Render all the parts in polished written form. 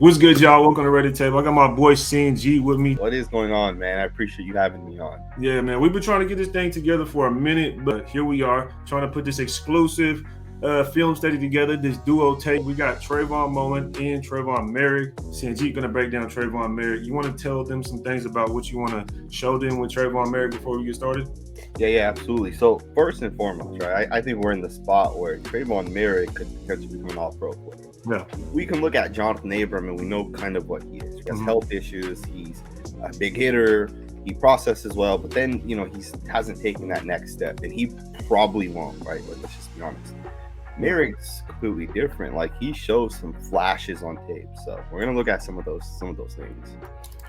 What's good, y'all? Welcome to Ready Table. I got my boy Sanjit with me. What is going on, man? I appreciate you having me on. Yeah, man, we've been trying to get this thing together for a minute, but here we are trying to put this exclusive film study together, this duo tape. We got Trayvon Mullen and Tre'von Moehrig. Sanjit gonna break down Tre'von Moehrig. You want to tell them some things about what you want to show them with Tre'von Moehrig before we get started? Yeah, absolutely. So first and foremost, right, I think we're in the spot where Trayvon Moehrig could potentially become an all-pro player. Yeah. We can look at Jonathan Abram and we know kind of what he is. He has health issues. He's a big hitter. He processes well, but then, he hasn't taken that next step, and he probably won't, right? Like, let's just be honest. Moehrig's completely different. Like, he shows some flashes on tape. So we're gonna look at some of those things.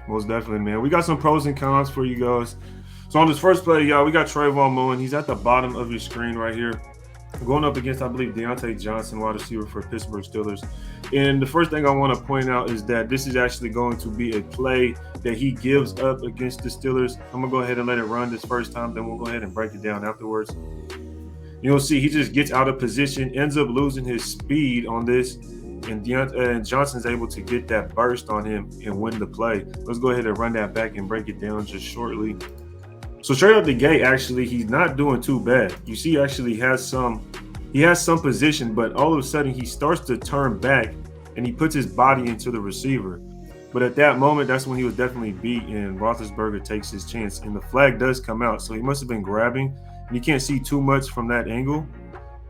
Most definitely, man. We got some pros and cons for you guys. So on this first play, y'all, we got Trayvon Mullen. He's at the bottom of your screen right here, going up against, I believe, Deontay Johnson, wide receiver for Pittsburgh Steelers. And the first thing I want to point out is that this is actually going to be a play that he gives up against the Steelers. I'm going to go ahead and let it run this first time, then we'll go ahead and break it down afterwards. You'll see he just gets out of position, ends up losing his speed on this, and Johnson's able to get that burst on him and win the play. Let's go ahead and run that back and break it down just shortly. So straight out the gate, actually, he's not doing too bad. You see, he actually has some position, but all of a sudden he starts to turn back and he puts his body into the receiver. But at that moment, that's when he was definitely beat, and Roethlisberger takes his chance, and the flag does come out. So he must have been grabbing, and you can't see too much from that angle.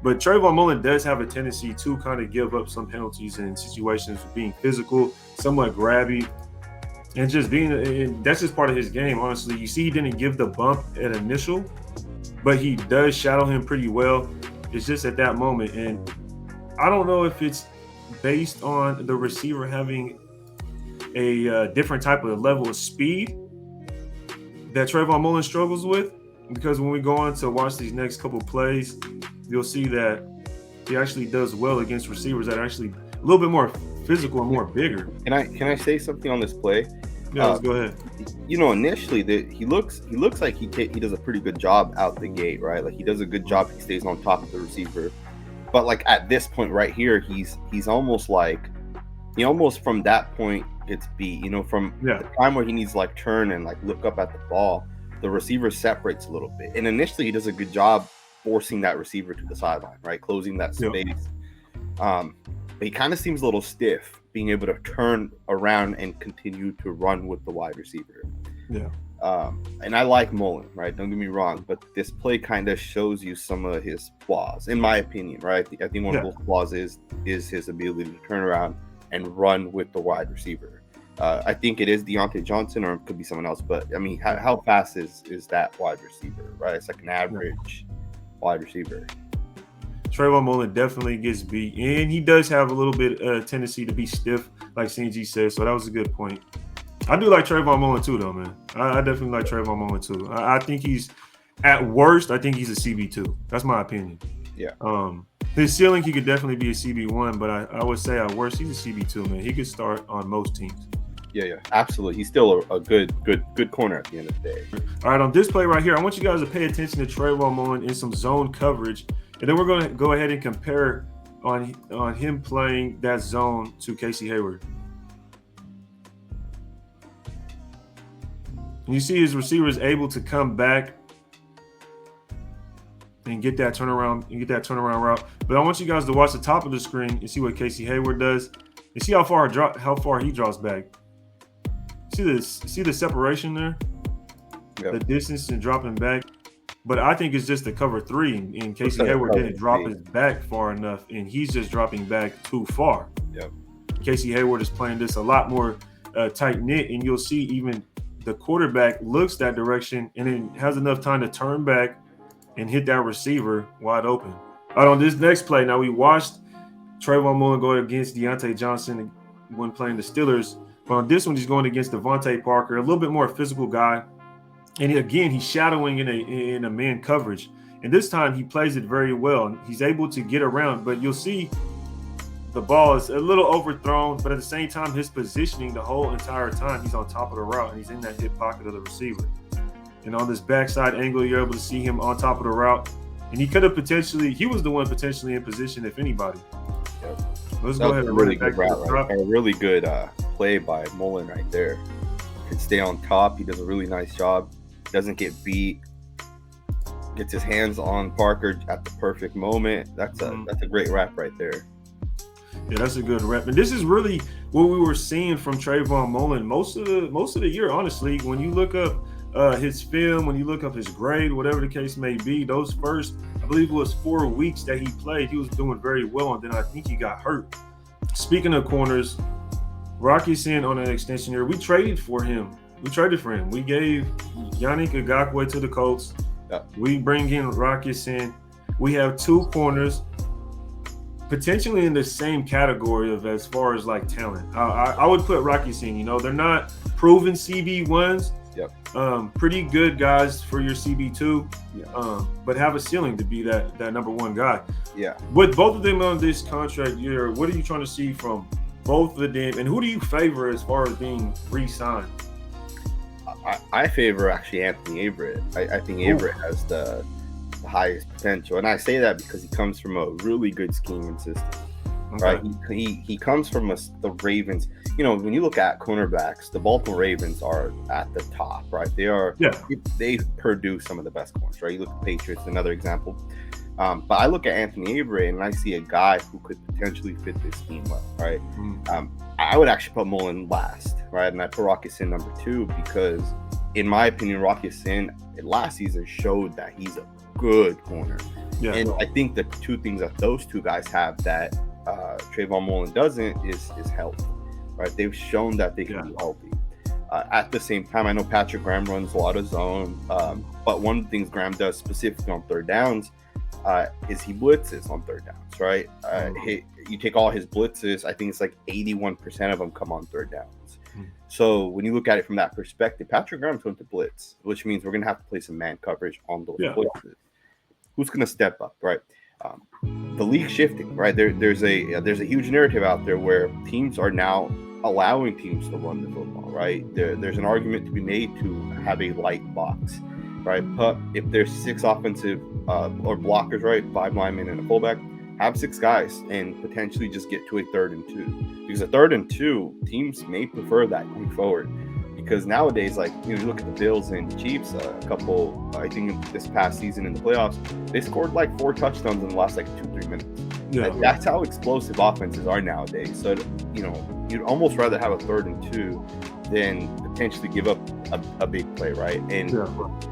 But Trayvon Mullen does have a tendency to kind of give up some penalties in situations of being physical, somewhat grabby, and just being, and that's just part of his game, honestly. You see, he didn't give the bump at initial, but he does shadow him pretty well. It's just at that moment. And I don't know if it's based on the receiver having a different type of level of speed that Trayvon Mullen struggles with, because when we go on to watch these next couple plays, you'll see that he actually does well against receivers that are actually a little bit more physical and more bigger. Can I say something on this play? Yeah, let's go ahead. Initially, he looks like he does a pretty good job out the gate, right? Like, he does a good job. He stays on top of the receiver, but like at this point right here, he's almost like he almost from that point gets beat. From the time where he needs to like turn and like look up at the ball, the receiver separates a little bit, and initially he does a good job forcing that receiver to the sideline, right, closing that space. But he kind of seems a little stiff, being able to turn around and continue to run with the wide receiver. And I like Mullen, right? Don't get me wrong, but this play kind of shows you some of his flaws, in my opinion, right? I think one of those flaws is his ability to turn around and run with the wide receiver. I think it is Deontay Johnson, or it could be someone else, but I mean, how fast is that wide receiver, right? It's like an average wide receiver. Trayvon Mullen definitely gets beat, and he does have a little bit tendency to be stiff, like CG said. So that was a good point. I do like Trayvon Mullen too, though, man. I definitely like Trayvon Mullen too. I think he's, at worst, I think he's a CB2. That's my opinion. Yeah. His ceiling, he could definitely be a CB1, but I would say at worst, he's a CB2, man. He could start on most teams. Yeah, absolutely. He's still a good corner at the end of the day. All right, on this play right here, I want you guys to pay attention to Trayvon Mullen in some zone coverage. And then we're going to go ahead and compare on him playing that zone to Casey Hayward. And you see his receiver is able to come back and get that turnaround route. But I want you guys to watch the top of the screen and see what Casey Hayward does. And see how far he draws back. See the separation there? Yep. The distance and dropping back. But I think it's just the cover three, and Casey Hayward didn't drop his back far enough, and he's just dropping back too far. Yep. Casey Hayward is playing this a lot more tight-knit, and you'll see even the quarterback looks that direction and then has enough time to turn back and hit that receiver wide open. All right, on this next play, now we watched Trayvon Mullen go against Deontay Johnson when playing the Steelers, but on this one, he's going against Devontae Parker, a little bit more physical guy. And again, he's shadowing in a man coverage. And this time he plays it very well. He's able to get around, but you'll see the ball is a little overthrown, but at the same time, his positioning the whole entire time, he's on top of the route and he's in that hip pocket of the receiver. And on this backside angle, you're able to see him on top of the route. And he was the one potentially in position, if anybody. Let's That go was ahead a and really run it good back to route, the right? top. A really good play by Mullen right there. Can stay on top. He does a really nice job. Doesn't get beat. Gets his hands on Parker at the perfect moment. That's a great wrap right there. Yeah, that's a good rep. And this is really what we were seeing from Trayvon Mullen most of the year, honestly. When you look up his film, when you look up his grade, whatever the case may be, those first, I believe it was 4 weeks that he played, he was doing very well, and then I think he got hurt. Speaking of corners, Rocky Sin on an extension here. We traded for him. We gave Yannick Ngakoue to the Colts. Yeah. We bring in Rocky Sin. We have 2 corners, potentially in the same category of as far as like talent. I would put Rocky Sin. You know, they're not proven CB1s. Yep. Pretty good guys for your CB2. Yeah. But have a ceiling to be that number 1 guy. Yeah. With both of them on this contract year, what are you trying to see from both of them, and who do you favor as far as being re-signed? I favor actually Anthony Averett. I think Averett has the highest potential, and I say that because he comes from a really good scheme and system. Okay. Right? He comes from the Ravens. You know, when you look at cornerbacks, the Baltimore Ravens are at the top, right? They produce some of the best corners, right? You look at the Patriots, another example. But I look at Anthony Averett and I see a guy who could potentially fit this scheme well, right? I would actually put Mullen last, right? And I put Rocky Sin number 2 because, in my opinion, Rocky Sin last season showed that he's a good corner. Yeah. And I think the 2 things that those 2 guys have that Trayvon Mullen doesn't is health, right? They've shown that they can be healthy. At the same time, I know Patrick Graham runs a lot of zone, but one of the things Graham does specifically on third downs is he blitzes on third downs, right? You take all his blitzes, I think it's like 81% of them come on third downs. So when you look at it from that perspective, Patrick Graham's going to blitz, which means we're going to have to play some man coverage on those blitzes. Who's going to step up, right? The league's shifting, right? There's a huge narrative out there where teams are now allowing teams to run the football, right? There's an argument to be made to have a light box, right? But if there's 6 offensive or blockers, right, 5 linemen and a fullback, have 6 guys and potentially just get to a 3rd and 2. Because a 3rd and 2, teams may prefer that going forward. Because nowadays, like, you look at the Bills and Chiefs, I think this past season in the playoffs, they scored like 4 touchdowns in the last like 2-3 minutes. Yeah. That's how explosive offenses are nowadays. So, you'd almost rather have a 3rd and 2 than potentially give up a big play, right? And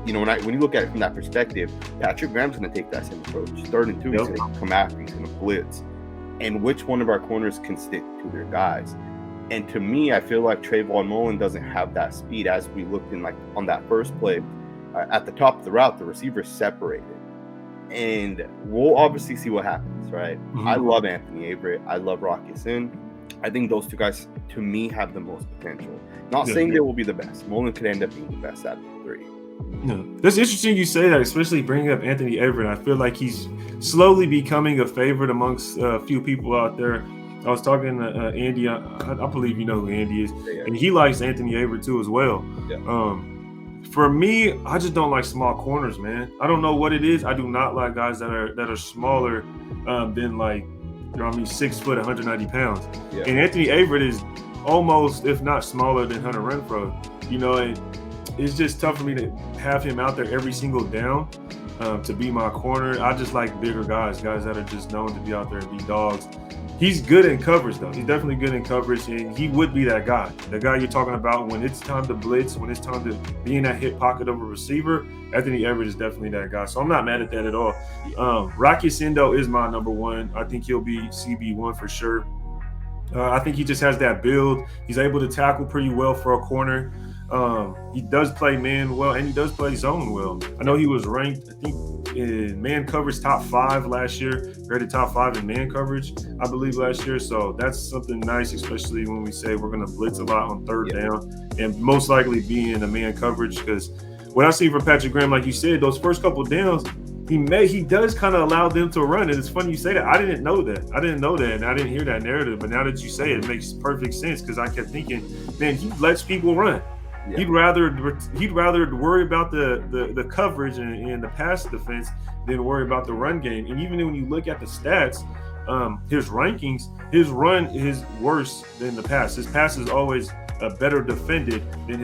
when you look at it from that perspective, Patrick Graham's going to take that same approach. 3rd and 2, he's going to come after, he's going to blitz. And which one of our corners can stick to their guys? And to me, I feel like Trayvon Mullen doesn't have that speed. As we looked in, like on that first play, at the top of the route, the receivers separated. And we'll obviously see what happens, right? I love Anthony Averett. I love Rocky Sin. I think those 2 guys, to me, have the most potential. Not saying they will be the best. Mullen could end up being the best out of the 3. No, that's interesting you say that, especially bringing up Anthony Averett. I feel like he's slowly becoming a favorite amongst a few people out there. I was talking to Andy. I believe you know who Andy is, and he likes Anthony Averett too as well. Yeah. For me, I just don't like small corners, man. I don't know what it is. I do not like guys that are smaller than like 6 foot, 190 pounds. Yeah. And Anthony Averett is almost, if not smaller than Hunter Renfrow. And it's just tough for me to have him out there every single down to be my corner. I just like bigger guys that are just known to be out there and be dogs. He's good in coverage, though. He's definitely good in coverage, and he would be that guy. The guy you're talking about when it's time to blitz, when it's time to be in that hip pocket of a receiver. Anthony Averett is definitely that guy, so I'm not mad at that at all. Rocky Sin is my number 1. I think he'll be CB1 for sure. I think he just has that build. He's able to tackle pretty well for a corner. He does play man well, and he does play zone well. I know he was ranked, I think, in man coverage top 5 last year, rated top 5 in man coverage, I believe, last year. So that's something nice, especially when we say we're going to blitz a lot on 3rd down and most likely be in a man coverage. Because what I see from Patrick Graham, like you said, those first couple of downs, he does kind of allow them to run. And it's funny you say that. I didn't know that, and I didn't hear that narrative. But now that you say it, it makes perfect sense, because I kept thinking, man, he lets people run. Yeah. He'd rather worry about the coverage and the pass defense than worry about the run game. And even when you look at the stats, his rankings, his run is worse than the pass. His pass is always better defended than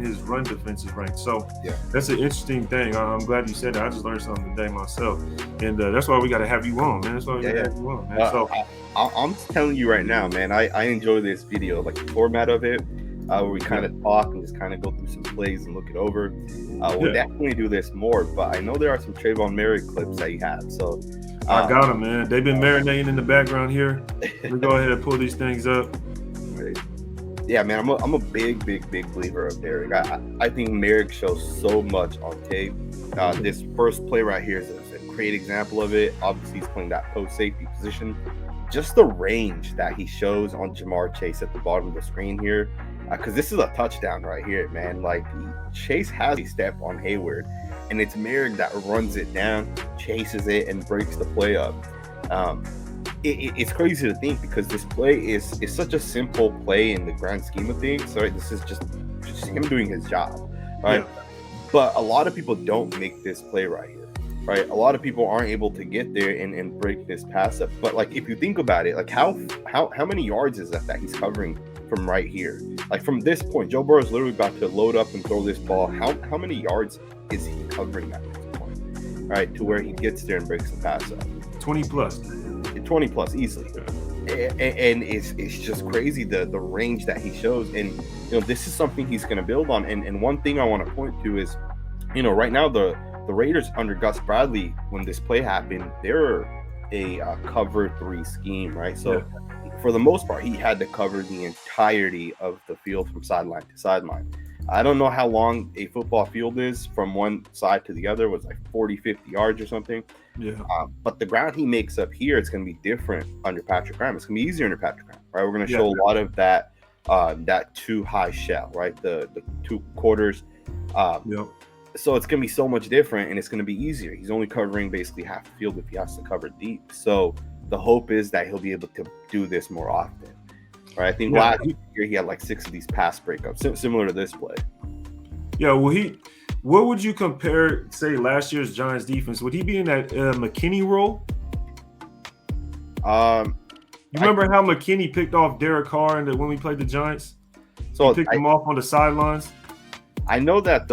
his run defense is ranked. So Yeah. that's an interesting thing. I'm glad you said that. I just learned something today myself, and that's why we got to have you on, man. That's why we got to have you on, man. So I'm just telling you right now, man. I enjoy this video, like the format of it, where we kind of talk and just kind of go through some plays and look it over. We'll definitely do this more, but I know there are some Tre'von Moehrig clips that you have, so. I got them, man. They've been marinating in the background here. Let me go ahead and pull these things up. Yeah, man, I'm a big believer of Moehrig. I think Moehrig shows so much on tape. This first play right here is a great example of it. Obviously, he's playing that post safety position. Just the range that he shows on Ja'Marr Chase at the bottom of the screen here, because this is a touchdown right here, man. Like, Chase has a step on Hayward, and it's Moehrig that runs it down, chases it, and breaks the play up. It's crazy to think, because this play is such a simple play in the grand scheme of things. So this is just him doing his job, right? Yeah. But a lot of people don't make this play right here, right? A lot of people aren't able to get there and break this pass up. But like, if you think about it, like how many yards is that he's covering from right here? Like, from this point, Joe Burrow is literally about to load up and throw this ball. How many yards is he covering at this point, right? To where he gets there and breaks the pass up. 20 plus. 20 plus easily. And it's just crazy the range that he shows. And this is something he's going to build on. And one thing I want to point to is, right now the Raiders under Gus Bradley, when this play happened, they're a cover 3 scheme, right? So for the most part, he had to cover the entirety of the field from sideline to sideline. I don't know how long a football field is from one side to the other. It was like 40, 50 yards or something. Yeah. But the ground he makes up here, it's going to be different under Patrick Graham. It's going to be easier under Patrick Graham, right? We're going to show a lot of that too high shell, right? The 2 quarters. So it's going to be so much different, and it's going to be easier. He's only covering basically half the field if he has to cover deep. So the hope is that he'll be able to do this more often. Right, I think last year he had like 6 of these pass breakups, similar to this play. Yeah, well, what would you compare, say, last year's Giants defense? Would he be in that McKinney role? You remember how McKinney picked off Derek Carr when we played the Giants? So he picked him off on the sidelines. I know that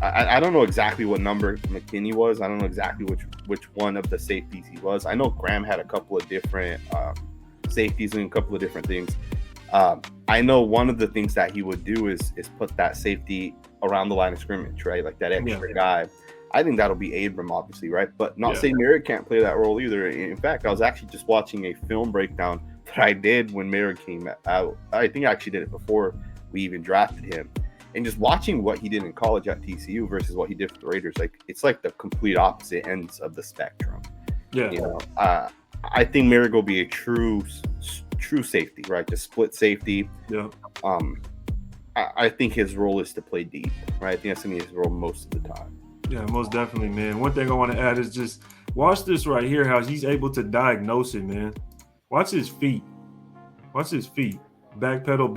I don't know exactly what number McKinney was. I don't know exactly which one of the safeties he was. I know Graham had a couple of different safeties and a couple of different things. I know one of the things that he would do is put that safety around the line of scrimmage, right? Like that extra guy. I think that'll be Abram, obviously, right? But not saying Moehrig can't play that role either. In fact, I was actually just watching a film breakdown that I did when Moehrig came out. I think I actually did it before we even drafted him. And just watching what he did in college at TCU versus what he did for the Raiders, like, it's like the complete opposite ends of the spectrum. Yeah. I think Moehrig will be a true safety, right? Just split safety. Yeah. I think his role is to play deep, right? I think that's going to be his role most of the time. Yeah, most definitely, man. One thing I want to add is just watch this right here, how he's able to diagnose it, man. Watch his feet. Watch his feet. Back pedal,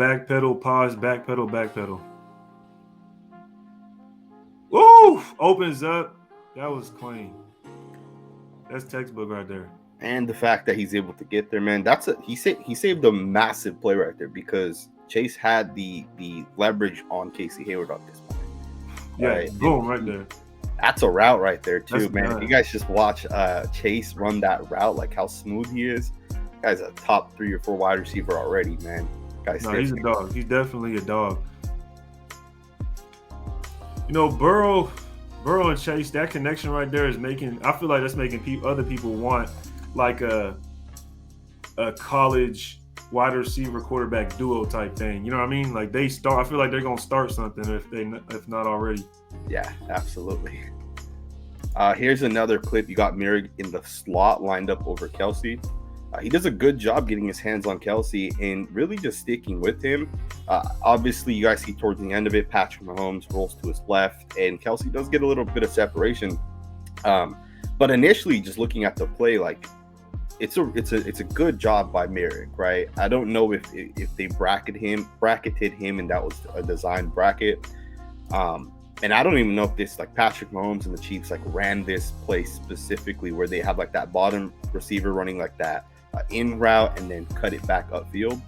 pause, back pedal. Woo! Opens up. That was clean. That's textbook right there. And the fact that he's able to get there, man, he saved a massive play right there, because Chase had the leverage on Casey Hayward at this point. Yeah, right? Boom, right there. That's a route right there too, that's man. Nice. If you guys just watch Chase run that route, like how smooth he is, guy's a top 3 or 4 wide receiver already, man. He's a dog. He's definitely a dog. Burrow and Chase, that connection right there is I feel like that's making other people want like a college wide receiver quarterback duo type thing. You know what I mean? Like I feel like they're going to start something if not already. Yeah, absolutely. Here's another clip. You got Moehrig in the slot lined up over Kelsey. He does a good job getting his hands on Kelsey and really just sticking with him. Obviously, you guys see towards the end of it, Patrick Mahomes rolls to his left, and Kelsey does get a little bit of separation. But initially, just looking at the play, like it's a good job by Moehrig, right? I don't know if they bracketed him, and that was a designed bracket. And I don't even know if this, like, Patrick Mahomes and the Chiefs, like, ran this play specifically where they have like that bottom receiver running like that in route and then cut it back upfield.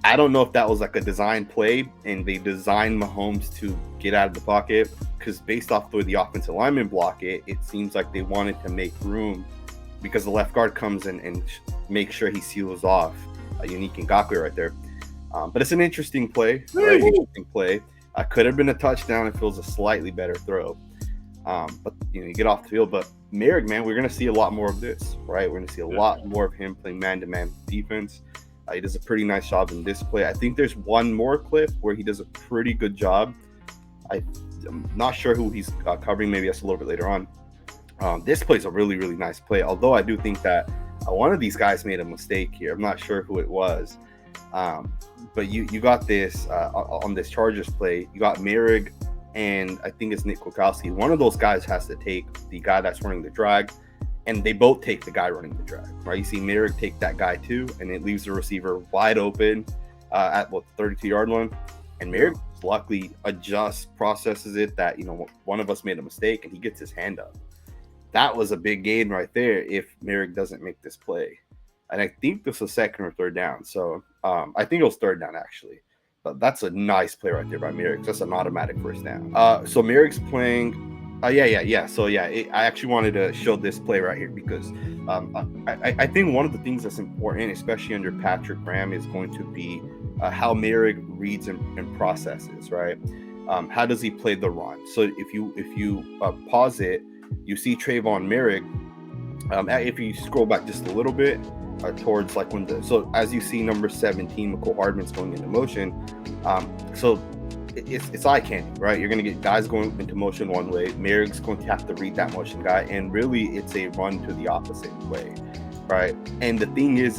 I don't know if that was like a design play and they designed Mahomes to get out of the pocket, because based off the way the offensive linemen block it, it seems like they wanted to make room because the left guard comes in and make sure he seals off a unique Ngakoue right there. But it's an interesting play. Very interesting play. Could have been a touchdown if it was a slightly better throw. But you get off the field. But Moehrig, man, we're going to see a lot more of this, right? We're going to see a lot more of him playing man-to-man defense. He does a pretty nice job in this play. I think there's one more clip where he does a pretty good job. I'm not sure who he's covering. Maybe that's a little bit later on. This play is a really, really nice play. Although I do think that one of these guys made a mistake here. I'm not sure who it was. But you got this on this Chargers play. You got Moehrig and I think it's Nick Kwiatkowski. One of those guys has to take the guy that's running the drag. And they both take the guy running the drag, right? You see Moehrig take that guy too, and it leaves the receiver wide open at the 32-yard line. And Moehrig luckily processes it that, one of us made a mistake, and he gets his hand up. That was a big gain right there if Moehrig doesn't make this play. And I think this was second or third down. So I think it was third down, actually. But that's a nice play right there by Moehrig. That's an automatic first down. So Moehrig's playing... yeah. So, I actually wanted to show this play right here because I think one of the things that's important, especially under Patrick Graham, is going to be how Moehrig reads and processes, right? How does he play the run? So if you pause it, you see Tre'von Moehrig. If you scroll back just a little bit towards like so as you see number 17, McCole Hardman's going into motion. So it's eye candy, right? You're going to get guys going into motion one way. Moehrig's going to have to read that motion guy, and really it's a run to the opposite way, right? And the thing is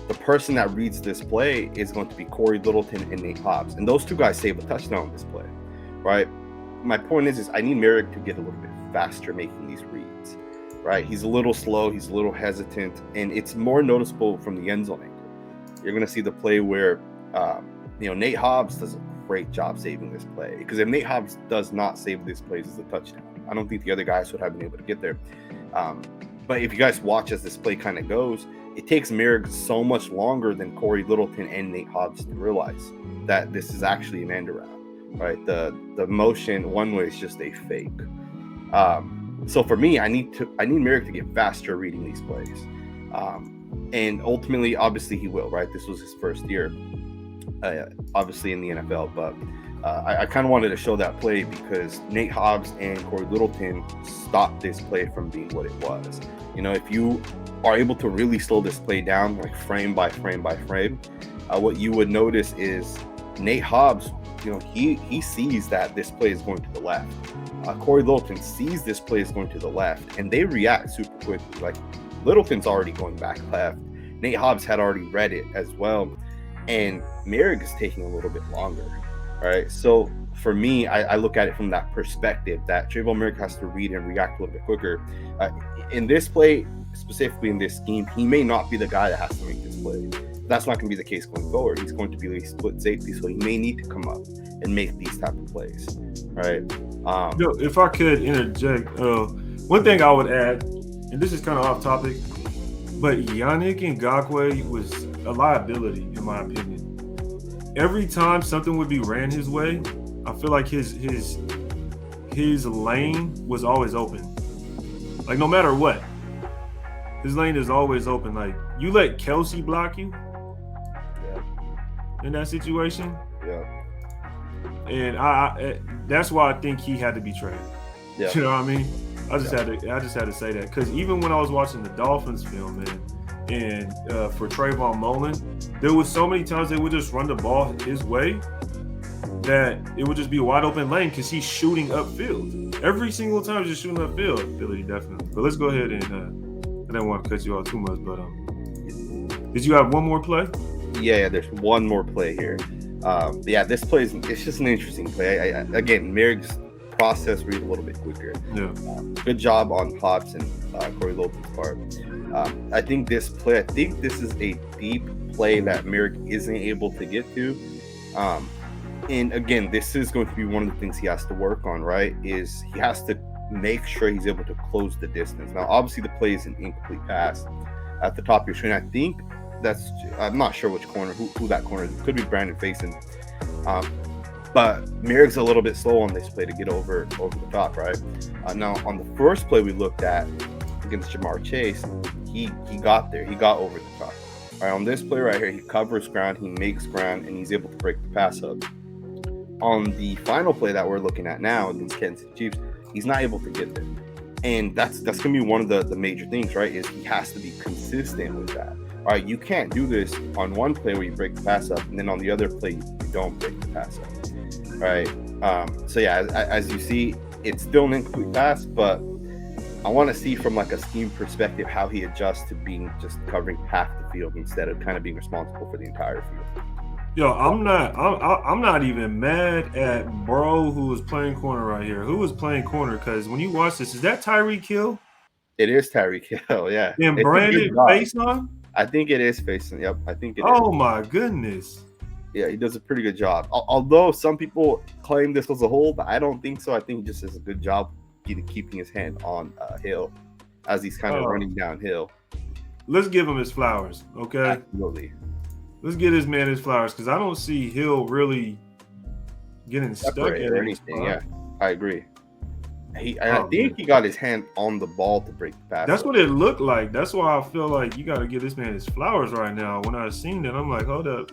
the person that reads this play is going to be Corey Littleton and Nate Hobbs, and those two guys save a touchdown on this play, right? My point is I need Moehrig to get a little bit faster making these reads, right? He's a little slow, he's a little hesitant, and it's more noticeable from the end zone angle. You're going to see the play where Nate Hobbs does a great job saving this play, because if Nate Hobbs does not save this play as a touchdown, I don't think the other guys would have been able to get there. But if you guys watch as this play kind of goes, it takes Moehrig so much longer than Corey Littleton and Nate Hobbs to realize that this is actually an end around, right? The motion one way is just a fake. So for me, I need Moehrig to get faster reading these plays, and ultimately, obviously, he will, right? This was his first year. Obviously in the NFL, but I kind of wanted to show that play because Nate Hobbs and Corey Littleton stopped this play from being what it was. If you are able to really slow this play down, like frame by frame by frame, what you would notice is Nate Hobbs, he sees that this play is going to the left. Corey Littleton sees this play is going to the left, and they react super quickly. Like Littleton's already going back left. Nate Hobbs had already read it as well. And Moehrig is taking a little bit longer, right? So for me, I look at it from that perspective that Trayvon Moehrig has to read and react a little bit quicker. In this play, specifically in this scheme, he may not be the guy that has to make this play. That's not going to be the case going forward. He's going to be a split safety, so he may need to come up and make these type of plays, right? If I could interject, one thing I would add, and this is kind of off topic, but Yannick Ngakoue was a liability, in my opinion. Every time something would be ran his way, I feel like his lane was always open. Like no matter what, his lane is always open. Like you let Kelsey block you in that situation, and I that's why I think he had to be traded. Yeah. You know what I mean? I just had to say that because even when I was watching the Dolphins film, man. And for Trayvon Mullen, there was so many times they would just run the ball his way that it would just be a wide open lane because he's shooting upfield. Every single time he's just shooting upfield. Billy, definitely. But let's go ahead and I don't want to cut you off too much, but did you have one more play? Yeah, there's one more play here. This play it's just an interesting play. Again, Moehrig's process read a little bit quicker. Yeah. Good job on Hobbs and Corey Littleton's part. I think this is a deep play that Moehrig isn't able to get to. And again, this is going to be one of the things he has to work on, right? Is he has to make sure he's able to close the distance. Now, obviously, the play is an incomplete pass, at the top of your screen. I think I'm not sure which corner, who that corner is. It could be Brandon Faison. But Moehrig's a little bit slow on this play to get over the top, right? Now, on the first play we looked at against Jamar Chase, he got there. He got over the top. Right, on this play right here, he covers ground, he makes ground, and he's able to break the pass up. On the final play that we're looking at now against Kansas City Chiefs, he's not able to get there. And that's going to be one of the major things, right, is he has to be consistent with that. All right, you can't do this on one play where you break the pass up, and then on the other play, you don't break the pass up. Right. So yeah, as you see, it's still an incomplete pass, but I want to see from like a scheme perspective how he adjusts to being just covering half the field instead of kind of being responsible for the entire field. Yo, I'm not even mad at bro who was playing corner right here. Who was playing corner? Because when you watch this, is that Tyreek Hill? It is Tyreek Hill, yeah. And Brandon Faison? I think it is Faison. Yep, I think it is. Oh my goodness. Yeah, he does a pretty good job. Although some people claim this was a hold, but I don't think so. I think he just does a good job keeping his hand on Hill as he's kind of running downhill. Let's give him his flowers, okay? Absolutely. Let's get this man his flowers because I don't see Hill really getting stuck at anything. Yeah, I agree. I think he got his hand on the ball to break the pass. That's what it looked like. That's why I feel like you got to give this man his flowers right now. When I seen that, I'm like, hold up.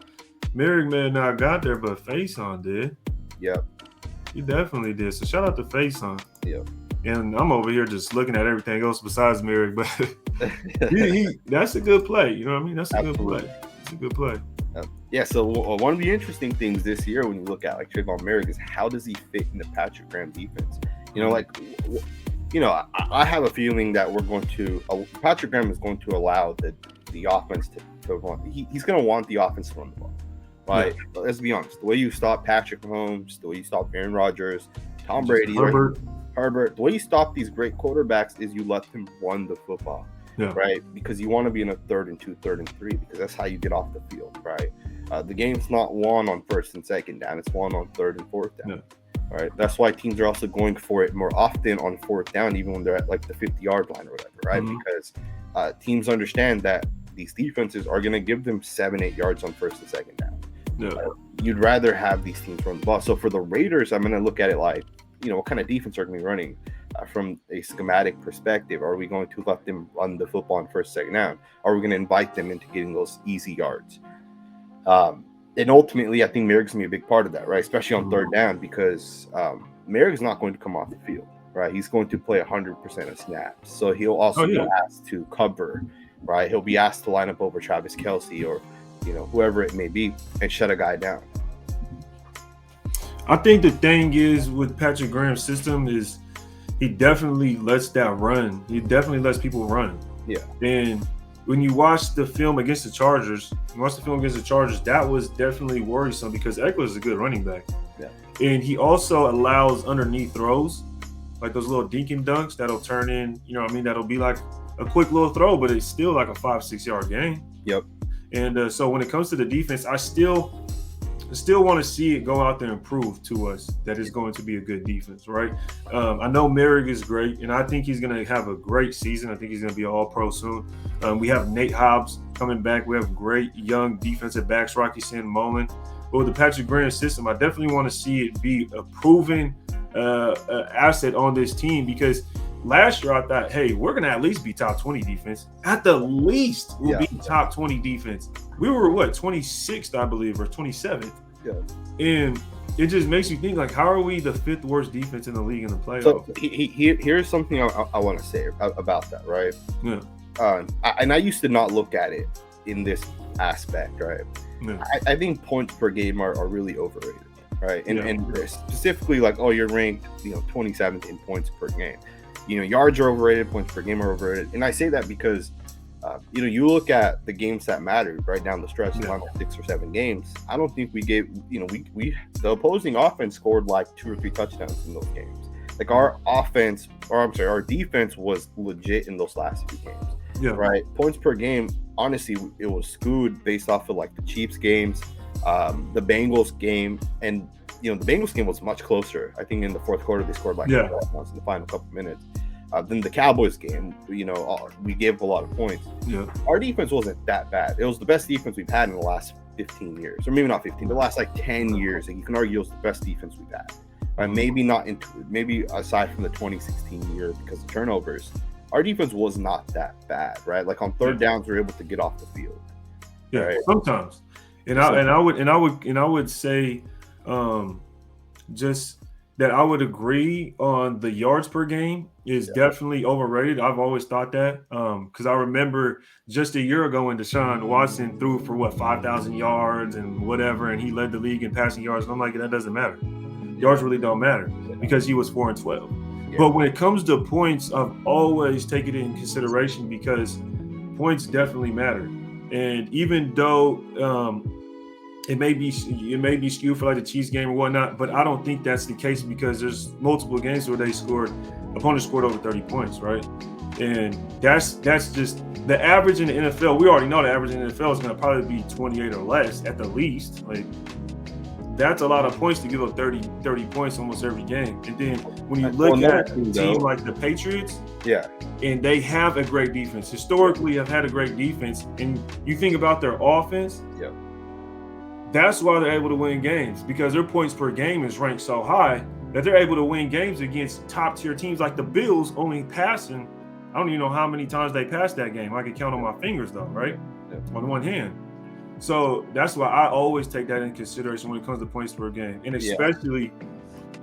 Moehrig may have not got there, but Faison did. Yep. He definitely did. So shout out to Faison. Yep. And I'm over here just looking at everything else besides Moehrig, but that's a good play. You know what I mean? That's a good play. It's a good play. Yeah, so one of the interesting things this year when you look at like Tre'von Moehrig is how does he fit in the Patrick Graham defense? You know, like, you know, I have a feeling that Patrick Graham is going to allow the offense to run. He's going to want the offense to run the ball. Right? Yeah. Let's be honest. The way you stop Patrick Mahomes, the way you stop Aaron Rodgers, Tom Brady, Herbert, the way you stop these great quarterbacks is you let them run the football. Yeah. Right? Because you want to be in a 3rd and 2, 3rd and 3, because that's how you get off the field, right? The game's not won on 1st and 2nd down. It's won on 3rd and 4th down. Yeah. All right. That's why teams are also going for it more often on 4th down, even when they're at like the 50-yard line or whatever, right? Mm-hmm. Because teams understand that these defenses are going to give them 7-8 yards on 1st and 2nd down. Yeah. You'd rather have these teams run the ball. So for the Raiders, I'm going to look at it like, you know, what kind of defense are going to be running from a schematic perspective? Are we going to let them run the football on 1st, 2nd down? Are we going to invite them into getting those easy yards? And ultimately, I think Moehrig's going to be a big part of that, right? Especially on 3rd down, because Moehrig's not going to come off the field, right? He's going to play 100% of snaps. So he'll also be asked to cover, right? He'll be asked to line up over Travis Kelce or, you know, whoever it may be and shut a guy down. I think the thing is with Patrick Graham's system is he definitely lets that run. He definitely lets people run. Yeah. And when you watch the film against the Chargers, that was definitely worrisome because Eckler's a good running back. Yeah. And he also allows underneath throws, like those little dink and dunks that'll turn in, you know what I mean? That'll be like a quick little throw, but it's still like a 5-6 yard gain. Yep. And so when it comes to the defense, I still want to see it go out there and prove to us that it's going to be a good defense, right? I know Moehrig is great, and I think he's going to have a great season. I think he's going to be an all-pro soon. We have Nate Hobbs coming back. We have great young defensive backs, Rocky Sin, Mullen. But with the Patrick Graham system, I definitely want to see it be a proven asset on this team because last year I thought, hey, we're going to at least be top 20 defense. At the least, we'll be top 20 defense. We were, 26th, I believe, or 27th. Yeah. And it just makes you think, like, how are we the 5th worst defense in the league in the playoffs? So here's something I want to say about that, right? Yeah. And I used to not look at it in this aspect, right? Yeah. I think points per game are really overrated, right? And specifically, like, oh, you're ranked, 27th in points per game. Yards are overrated, points per game are overrated. And I say that because, you look at the games that mattered right down the stretch, the 6 or 7 games. I don't think we gave, the opposing offense scored like 2 or 3 touchdowns in those games. Like our defense was legit in those last few games. Yeah. Right. Points per game, honestly, it was skewed based off of like the Chiefs games, the Bengals game, and the Bengals game was much closer. I think in the fourth quarter they scored like 12 points in the final couple minutes. Then the Cowboys game, we gave a lot of points. Yeah. Our defense wasn't that bad. It was the best defense we've had in the last 15 years, or maybe not 15, the last like 10 years. And you can argue it was the best defense we've had. Right? Maybe aside from the 2016 year because of turnovers, our defense was not that bad, right? Like on third downs, we were able to get off the field. Yeah, right? sometimes. I would say just that I would agree on the yards per game is definitely overrated. I've always thought that because I remember just a year ago when Deshaun Watson threw for 5,000 yards and whatever, and he led the league in passing yards. And I'm like, that doesn't matter. Yards really don't matter because he was 4-12. Yeah. But when it comes to points, I've always taken it in consideration because points definitely matter. And even though it may be skewed for like the Chiefs game or whatnot, but I don't think that's the case because there's multiple games where opponents scored over 30 points, right? And that's just the average in the NFL. We already know the average in the NFL is going to probably be 28 or less at the least. Like that's a lot of points to give up 30 points almost every game. And then when you look at a team like the Patriots, and they have a great defense, historically have had a great defense, and you think about their offense, that's why they're able to win games because their points per game is ranked so high that they're able to win games against top tier teams like the Bills only passing. I don't even know how many times they passed that game. I can count on my fingers though, right? On one hand. So that's why I always take that in consideration when it comes to points per game. And especially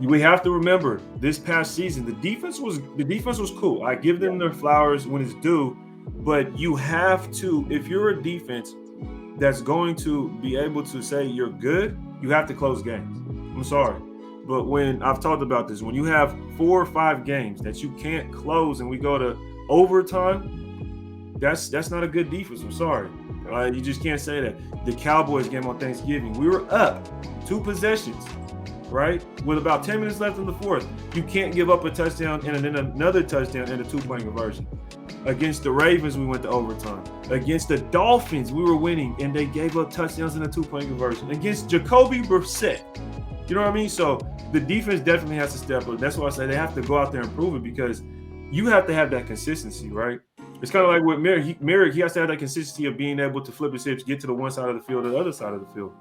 we have to remember this past season, the defense was cool. I give them their flowers when it's due, but you have to, if you're a defense that's going to be able to say you're good, you have to close games. I'm sorry. But when I've talked about this, when you have 4 or 5 games that you can't close and we go to overtime, that's not a good defense. I'm sorry. You just can't say that. The Cowboys game on Thanksgiving, we were up 2 possessions, right? With about 10 minutes left in the fourth. You can't give up a touchdown and then another touchdown and a 2-point conversion. Against the Ravens, we went to overtime. Against the Dolphins, we were winning, and they gave up touchdowns and a 2-point conversion. Against Jacoby Brissett, you know what I mean? So the defense definitely has to step up. That's why I say they have to go out there and prove it because you have to have that consistency, right? It's kind of like with Moehrig, he has to have that consistency of being able to flip his hips, get to the one side of the field or the other side of the field.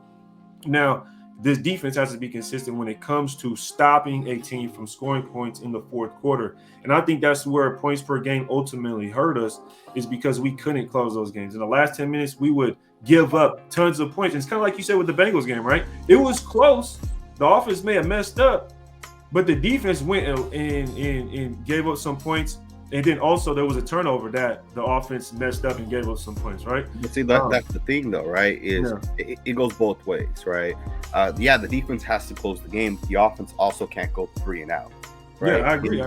Now, this defense has to be consistent when it comes to stopping a team from scoring points in the fourth quarter. And I think that's where points per game ultimately hurt us is because we couldn't close those games. In the last 10 minutes, we would give up tons of points. And it's kind of like you said with the Bengals game, right? It was close. The offense may have messed up, but the defense went and gave up some points. And then also there was a turnover that the offense messed up and gave us some points, right? But see, that's the thing, though, right? It goes both ways, right? The defense has to close the game. The offense also can't go 3 and out, right? Yeah, I agree.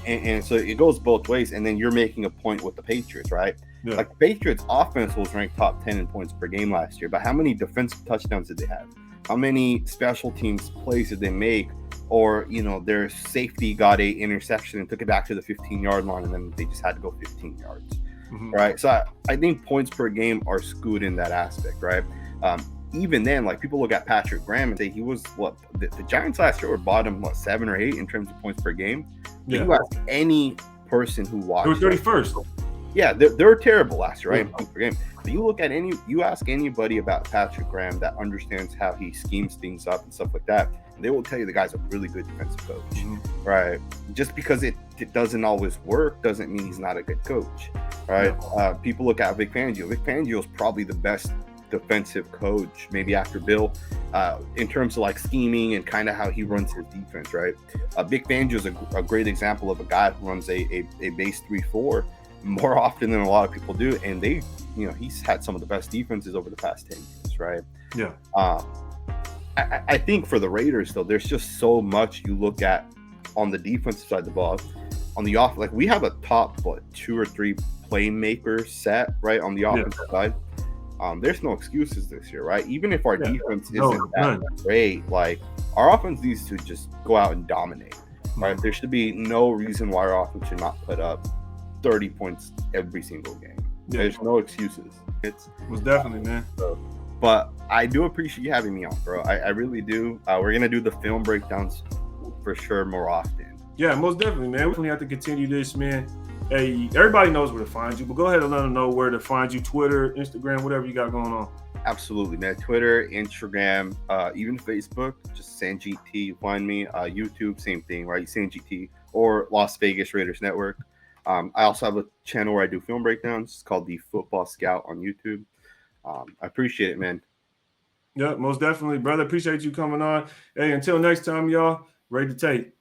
And so it goes both ways. And then you're making a point with the Patriots, right? Yeah. Like the Patriots offense was ranked top 10 in points per game last year, but how many defensive touchdowns did they have? How many special teams plays did they make? Or, their safety got a interception and took it back to the 15-yard line, and then they just had to go 15 yards, right? So I think points per game are skewed in that aspect, right? Even then, like people look at Patrick Graham and say he was the Giants last year were bottom 7 or 8 in terms of points per game. Yeah. You ask any person who watched, they were 31st. Yeah, they're terrible last year, right? In points per game. But you ask anybody about Patrick Graham that understands how he schemes things up and stuff like that, and they will tell you the guy's a really good defensive coach, right? Just because it doesn't always work doesn't mean he's not a good coach, right? Yeah. People look at Vic Fangio. Vic Fangio is probably the best defensive coach, maybe after Bill, in terms of like scheming and kind of how he runs his defense, right? Vic Fangio is a great example of a guy who runs a base 3-4 more often than a lot of people do, and he's had some of the best defenses over the past 10 years, right? Yeah. I think for the Raiders, though, there's just so much you look at on the defensive side of the ball. On the off, like we have a top 2 or 3 playmakers set right on the offensive side. There's no excuses this year, right? Even if our defense isn't that great, like our offense needs to just go out and dominate, right? There should be no reason why our offense should not put up 30 points every single game. Yeah. There's no excuses. It was definitely, man. But I do appreciate you having me on, bro. I really do. We're gonna do the film breakdowns for sure more often. Yeah, most definitely, man. We definitely have to continue this, man. Hey, everybody knows where to find you, but go ahead and let them know where to find you: Twitter, Instagram, whatever you got going on. Absolutely, man. Twitter, Instagram, even Facebook, just Sanjit T. You find me. YouTube, same thing, right? Sanjit T or Las Vegas Raiders Network. I also have a channel where I do film breakdowns. It's called the Football Scout on YouTube. I appreciate it, man. Yeah, most definitely, brother. Appreciate you coming on. Hey, until next time, y'all, ready to take.